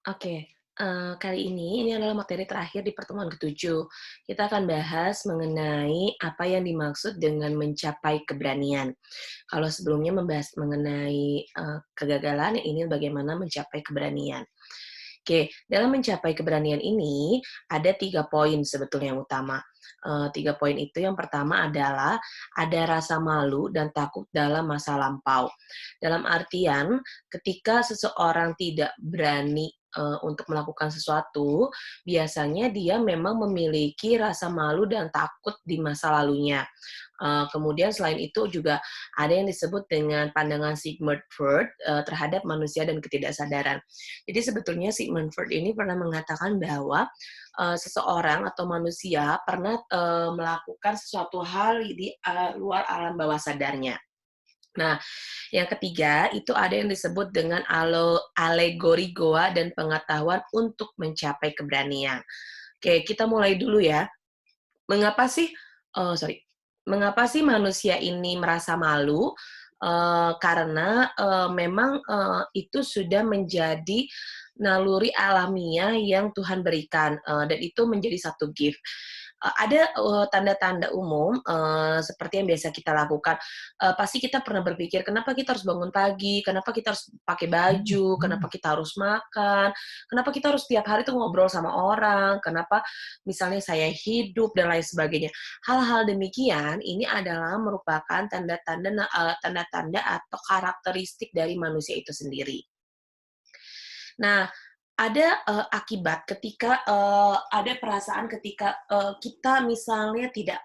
Oke, kali ini adalah materi terakhir di pertemuan ketujuh. Kita akan bahas mengenai apa yang dimaksud dengan mencapai keberanian. Kalau sebelumnya membahas mengenai, kegagalan, ini bagaimana mencapai keberanian. Oke, dalam mencapai keberanian ini ada 3 poin sebetulnya yang utama. 3 poin itu yang pertama adalah ada rasa malu dan takut dalam masa lampau. Dalam artian ketika seseorang tidak berani, untuk melakukan sesuatu, biasanya dia memang memiliki rasa malu dan takut di masa lalunya. Kemudian selain itu juga ada yang disebut dengan pandangan Sigmund Freud, terhadap manusia dan ketidaksadaran. Jadi sebetulnya Sigmund Freud ini pernah mengatakan bahwa, seseorang atau manusia pernah, melakukan sesuatu hal di, luar alam bawah sadarnya. Nah, yang ketiga itu ada yang disebut dengan alegori goa dan pengetahuan untuk mencapai keberanian. Oke, kita mulai dulu ya. Mengapa sih sorry, mengapa sih manusia ini merasa malu? Karena, memang, itu sudah menjadi naluri alamiah yang Tuhan berikan, dan itu menjadi satu gift. Ada, tanda-tanda umum, seperti yang biasa kita lakukan, pasti kita pernah berpikir, "Kenapa kita harus bangun pagi? Kenapa kita harus pakai baju? Kenapa kita harus makan? Kenapa kita harus tiap hari tuh ngobrol sama orang? Kenapa misalnya saya hidup dan lain sebagainya." Hal-hal demikian ini adalah merupakan tanda-tanda atau karakteristik dari manusia itu sendiri. Nah, ada, akibat ketika, ada perasaan ketika, kita misalnya tidak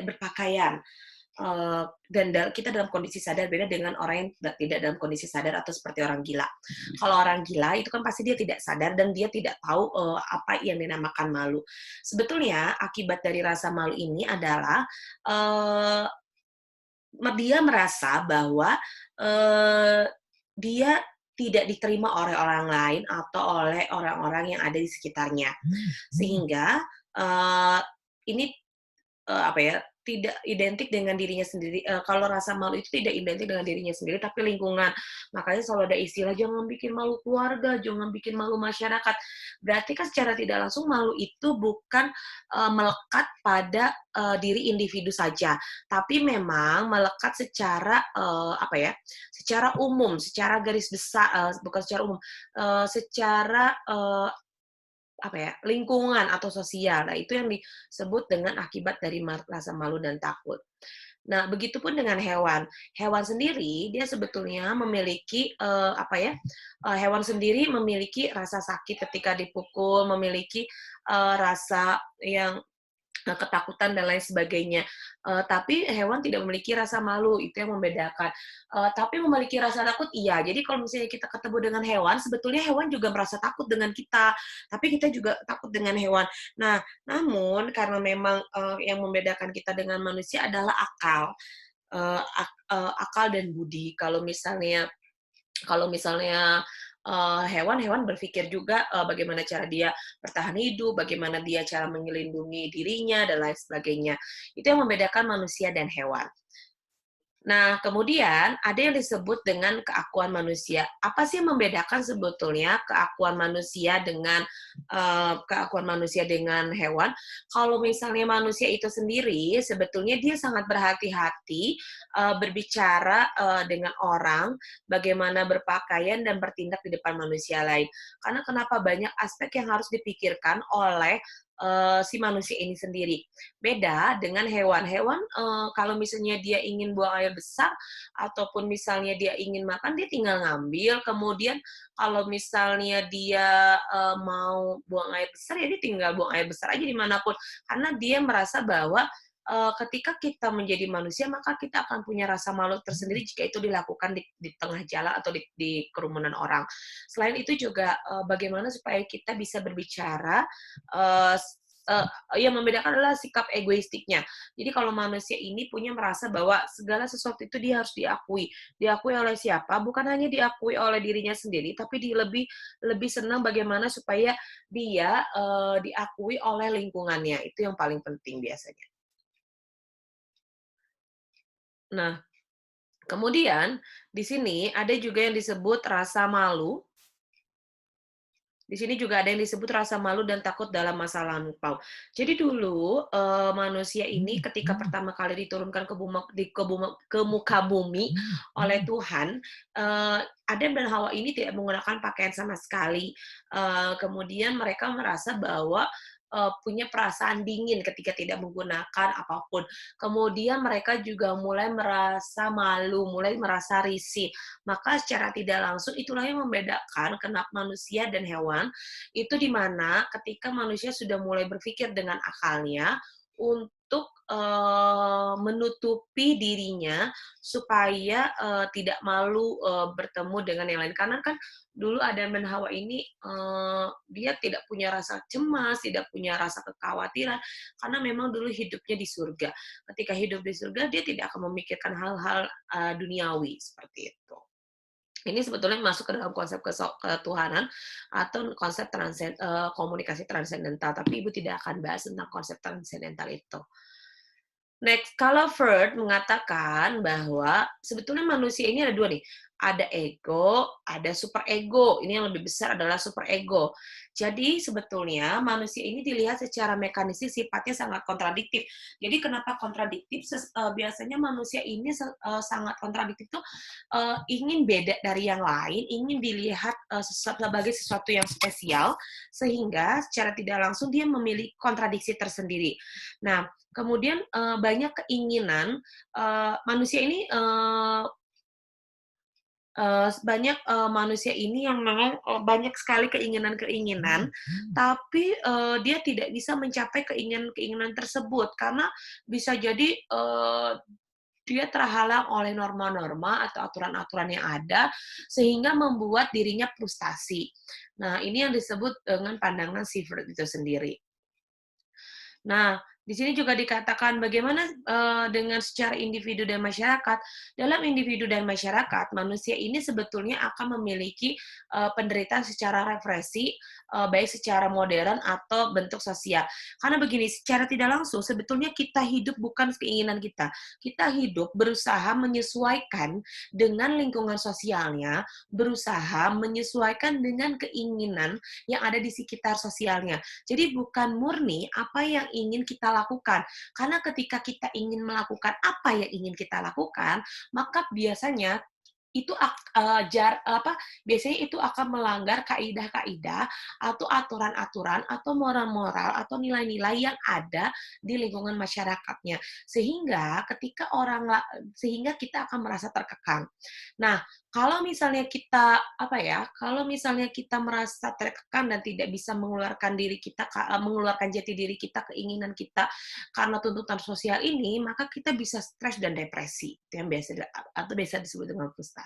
berpakaian, dan kita dalam kondisi sadar beda dengan orang yang tidak dalam kondisi sadar atau seperti orang gila. Kalau orang gila itu kan pasti dia tidak sadar dan dia tidak tahu, apa yang dinamakan malu. Sebetulnya akibat dari rasa malu ini adalah, eee, dia merasa bahwa, eee, dia tidak diterima oleh orang lain atau oleh orang-orang yang ada di sekitarnya. Sehingga, ini apa ya, tidak identik dengan dirinya sendiri, kalau rasa malu itu tidak identik dengan dirinya sendiri, tapi lingkungan. Makanya selalu ada istilah, "Jangan bikin malu keluarga, jangan bikin malu masyarakat." Berarti kan secara tidak langsung malu itu bukan, melekat pada, diri individu saja, tapi memang melekat secara, apa ya, secara umum, secara garis besar bukan secara umum, secara, apa ya, lingkungan atau sosial. Nah, itu yang disebut dengan akibat dari rasa malu dan takut. Nah, begitupun dengan hewan. Hewan sendiri dia sebetulnya memiliki, apa ya, hewan sendiri memiliki rasa sakit ketika dipukul, memiliki, rasa yang ketakutan dan lain sebagainya. Tapi hewan tidak memiliki rasa malu, itu yang membedakan. Tapi memiliki rasa takut iya. Jadi kalau misalnya kita ketemu dengan hewan, sebetulnya hewan juga merasa takut dengan kita, tapi kita juga takut dengan hewan. Nah, namun karena memang, yang membedakan kita dengan manusia adalah akal, akal dan budi. Kalau misalnya, hewan berpikir juga, bagaimana cara dia bertahan hidup, bagaimana dia cara melindungi dirinya, dan lain sebagainya. Itu yang membedakan manusia dan hewan. Nah, kemudian ada yang disebut dengan keakuan manusia. Apa sih yang membedakan sebetulnya keakuan manusia dengan hewan? Kalau misalnya manusia itu sendiri, sebetulnya dia sangat berhati-hati, berbicara, dengan orang, bagaimana berpakaian dan bertindak di depan manusia lain. Karena kenapa banyak aspek yang harus dipikirkan oleh, si manusia ini sendiri. Beda dengan hewan. Hewan, kalau misalnya dia ingin buang air besar ataupun misalnya dia ingin makan, dia tinggal ngambil, kemudian kalau misalnya dia, mau buang air besar, ya dia tinggal buang air besar aja dimanapun. Karena dia merasa bahwa, ketika kita menjadi manusia, maka kita akan punya rasa malu tersendiri jika itu dilakukan di tengah jalan atau di kerumunan orang. Selain itu juga, bagaimana supaya kita bisa berbicara, eee, eee, yang membedakan adalah sikap egoistiknya. Jadi kalau manusia ini punya merasa bahwa segala sesuatu itu dia harus diakui. Diakui oleh siapa? Bukan hanya diakui oleh dirinya sendiri, tapi lebih lebih senang bagaimana supaya dia, diakui oleh lingkungannya. Itu yang paling penting biasanya. Nah, kemudian di sini ada juga yang disebut rasa malu Di sini juga ada yang disebut rasa malu dan takut dalam masa lampau. Jadi dulu, manusia ini ketika pertama kali diturunkan ke muka bumi oleh Tuhan, Adam dan Hawa ini tidak menggunakan pakaian sama sekali. Kemudian mereka merasa bahwa, punya perasaan dingin ketika tidak menggunakan apapun. Kemudian mereka juga mulai merasa malu, mulai merasa risih. Maka secara tidak langsung itulah yang membedakan kenapa manusia dan hewan, itu di mana ketika manusia sudah mulai berpikir dengan akalnya untuk, menutupi dirinya supaya, tidak malu, bertemu dengan yang lain. Karena kan dulu Adam dan Hawa ini, dia tidak punya rasa cemas, tidak punya rasa kekhawatiran, karena memang dulu hidupnya di surga. Ketika hidup di surga, dia tidak akan memikirkan hal-hal, duniawi, seperti itu. Ini sebetulnya masuk ke dalam konsep ketuhanan atau konsep komunikasi transendental, tapi Ibu tidak akan bahas tentang konsep transendental itu. Next, kalau Freud mengatakan bahwa sebetulnya manusia ini ada dua nih, ada ego, ada super ego. Ini yang lebih besar adalah super ego. Jadi sebetulnya manusia ini dilihat secara mekanisme sifatnya sangat kontradiktif. Jadi kenapa kontradiktif? Biasanya manusia ini sangat kontradiktif tuh ingin beda dari yang lain, ingin dilihat sebagai sesuatu yang spesial, sehingga secara tidak langsung dia memiliki kontradiksi tersendiri. Nah, kemudian banyak keinginan manusia ini banyak manusia ini yang memang banyak sekali keinginan-keinginan, tapi dia tidak bisa mencapai keinginan-keinginan tersebut karena bisa jadi dia terhalang oleh norma-norma atau aturan-aturan yang ada sehingga membuat dirinya frustasi. Nah, ini yang disebut dengan pandangan Sievert itu sendiri. Nah, di sini juga dikatakan bagaimana dengan secara individu dan masyarakat. Dalam individu dan masyarakat, manusia ini sebetulnya akan memiliki penderitaan secara represi, baik secara modern atau bentuk sosial. Karena begini, secara tidak langsung sebetulnya kita hidup bukan keinginan kita. Kita hidup berusaha menyesuaikan dengan lingkungan sosialnya, berusaha menyesuaikan dengan keinginan yang ada di sekitar sosialnya. Jadi bukan murni apa yang ingin kita lakukan. Karena ketika kita ingin melakukan apa yang ingin kita lakukan, maka biasanya itu biasanya itu akan melanggar kaidah-kaidah atau aturan-aturan atau moral-moral atau nilai-nilai yang ada di lingkungan masyarakatnya. Sehingga kita akan merasa terkekang. Nah, kalau misalnya kita merasa terkekang dan tidak bisa mengeluarkan jati diri kita, keinginan kita karena tuntutan sosial ini, maka kita bisa stres dan depresi. Itu yang biasa disebut dengan frustasi.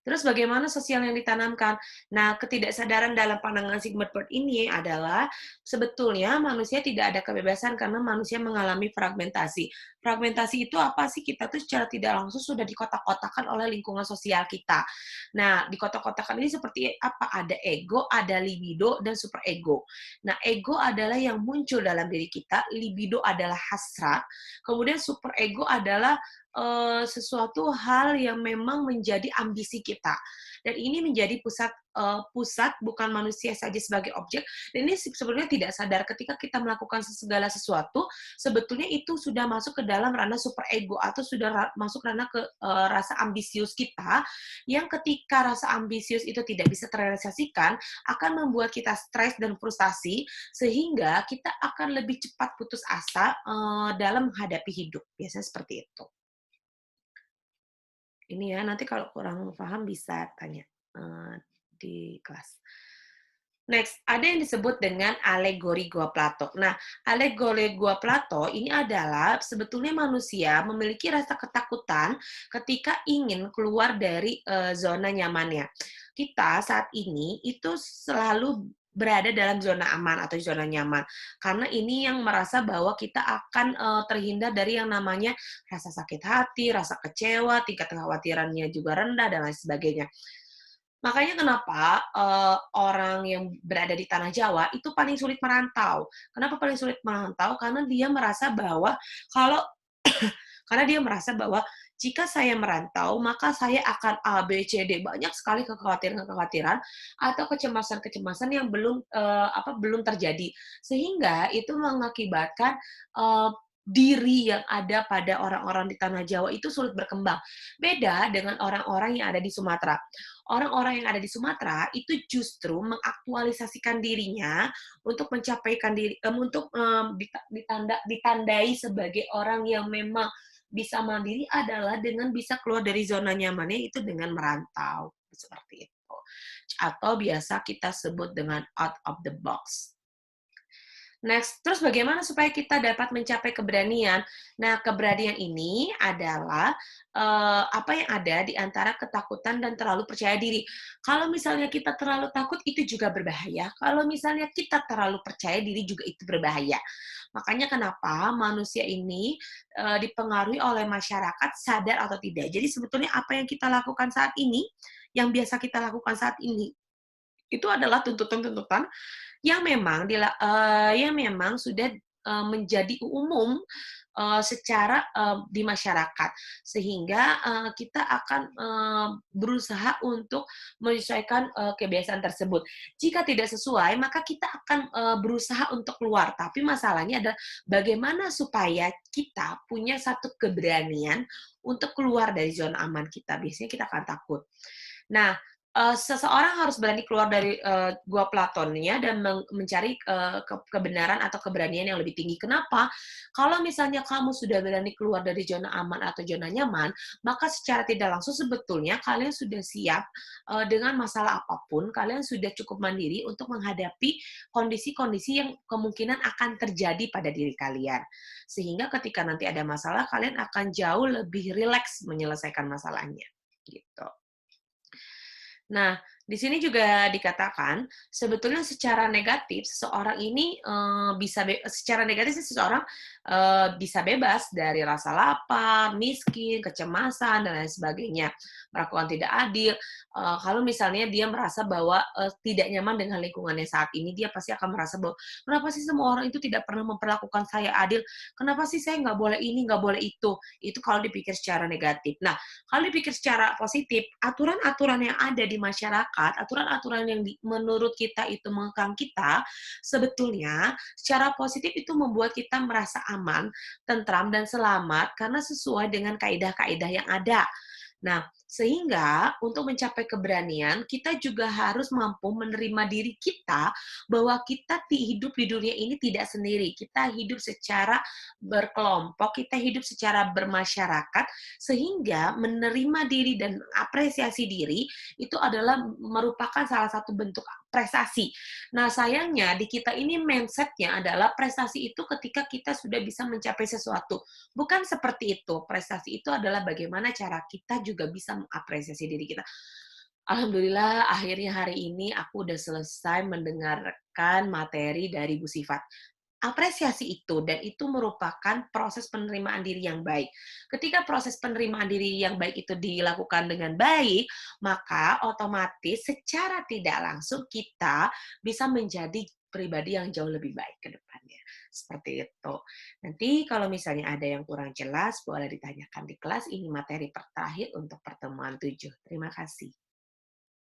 Terus bagaimana sosial yang ditanamkan? Nah, ketidaksadaran dalam pandangan Sigmund Freud ini adalah sebetulnya manusia tidak ada kebebasan karena manusia mengalami fragmentasi. Fragmentasi itu apa sih? Kita tuh secara tidak langsung sudah dikotak-kotakan oleh lingkungan sosial kita. Nah, dikotak-kotakan ini seperti apa? Ada ego, ada libido, dan super ego. Nah, ego adalah yang muncul dalam diri kita, libido adalah hasrat, kemudian super ego adalah sesuatu hal yang memang menjadi ambisi kita. Dan ini menjadi pusat bukan manusia saja sebagai objek, dan ini sebenarnya tidak sadar ketika kita melakukan segala sesuatu, sebetulnya itu sudah masuk ke dalam ranah super ego atau sudah masuk ranah ke rasa ambisius kita, yang ketika rasa ambisius itu tidak bisa terrealisasikan, akan membuat kita stres dan frustasi, sehingga kita akan lebih cepat putus asa dalam menghadapi hidup. Biasanya seperti itu. Ini ya, nanti kalau kurang paham bisa tanya di kelas. Next, ada yang disebut dengan alegori gua Plato. Nah, alegori gua Plato ini adalah sebetulnya manusia memiliki rasa ketakutan ketika ingin keluar dari zona nyamannya. Kita saat ini itu selalu berada dalam zona aman atau zona nyaman. Karena ini yang merasa bahwa kita akan terhindar dari yang namanya rasa sakit hati, rasa kecewa, tingkat kekhawatirannya juga rendah, dan lain sebagainya. Makanya kenapa orang yang berada di tanah Jawa itu paling sulit merantau. Kenapa paling sulit merantau? Karena dia merasa bahwa kalau karena dia merasa bahwa Jika saya merantau, maka saya akan A, B, C, D, banyak sekali kekhawatiran-kekhawatiran atau kecemasan-kecemasan yang belum terjadi. Sehingga itu mengakibatkan, diri yang ada pada orang-orang di tanah Jawa itu sulit berkembang. Beda dengan orang-orang yang ada di Sumatera. Orang-orang yang ada di Sumatera itu justru mengaktualisasikan dirinya untuk ditandai sebagai orang yang memang bisa mandiri adalah dengan bisa keluar dari zona nyamannya itu dengan merantau, seperti itu. Atau biasa kita sebut dengan out of the box. Next, terus bagaimana supaya kita dapat mencapai keberanian? Nah, keberanian ini adalah apa yang ada di antara ketakutan dan terlalu percaya diri. Kalau misalnya kita terlalu takut, itu juga berbahaya. Kalau misalnya kita terlalu percaya diri, juga itu berbahaya. Makanya kenapa manusia ini dipengaruhi oleh masyarakat sadar atau tidak. Jadi sebetulnya apa yang kita lakukan saat ini, yang biasa kita lakukan saat ini, itu adalah tuntutan-tuntutan yang memang sudah, menjadi umum, secara, di masyarakat. Sehingga, kita akan, berusaha untuk menyesuaikan, kebiasaan tersebut. Jika tidak sesuai, maka kita akan, berusaha untuk keluar. Tapi masalahnya adalah bagaimana supaya kita punya satu keberanian untuk keluar dari zona aman kita. Biasanya kita akan takut. Nah, seseorang harus berani keluar dari, gua Platonnya dan mencari, kebenaran atau keberanian yang lebih tinggi. Kenapa? Kalau misalnya kamu sudah berani keluar dari zona aman atau zona nyaman, maka secara tidak langsung sebetulnya kalian sudah siap, dengan masalah apapun, kalian sudah cukup mandiri untuk menghadapi kondisi-kondisi yang kemungkinan akan terjadi pada diri kalian. Sehingga ketika nanti ada masalah, kalian akan jauh lebih rileks menyelesaikan masalahnya, gitu. Nah, di sini juga dikatakan, sebetulnya secara negatif seseorang ini, secara negatif sih seseorang, bisa bebas dari rasa lapar, miskin, kecemasan, dan lain sebagainya. Perlakuan tidak adil, kalau misalnya dia merasa bahwa, tidak nyaman dengan lingkungannya saat ini, dia pasti akan merasa bahwa, "Kenapa sih semua orang itu tidak pernah memperlakukan saya adil? Kenapa sih saya nggak boleh ini, nggak boleh itu?" Itu kalau dipikir secara negatif. Nah, kalau dipikir secara positif, aturan-aturan yang ada di masyarakat, aturan-aturan yang menurut kita itu mengekang kita, sebetulnya secara positif itu membuat kita merasa aman, tentram, dan selamat karena sesuai dengan kaidah-kaidah yang ada. Nah, sehingga untuk mencapai keberanian, kita juga harus mampu menerima diri kita bahwa kita hidup di dunia ini tidak sendiri. Kita hidup secara berkelompok, kita hidup secara bermasyarakat, sehingga menerima diri dan apresiasi diri itu adalah merupakan salah satu bentuk prestasi. Nah, sayangnya di kita ini mindset-nya adalah prestasi itu ketika kita sudah bisa mencapai sesuatu. Bukan seperti itu. Prestasi itu adalah bagaimana cara kita juga bisa mengapresiasi diri kita. Alhamdulillah akhirnya hari ini aku udah selesai mendengarkan materi dari Bu Sifat. Apresiasi itu dan itu merupakan proses penerimaan diri yang baik. Ketika proses penerimaan diri yang baik itu dilakukan dengan baik, maka otomatis secara tidak langsung kita bisa menjadi pribadi yang jauh lebih baik ke depannya. Seperti itu. Nanti kalau misalnya ada yang kurang jelas, boleh ditanyakan di kelas. Ini materi terakhir untuk pertemuan 7. Terima kasih.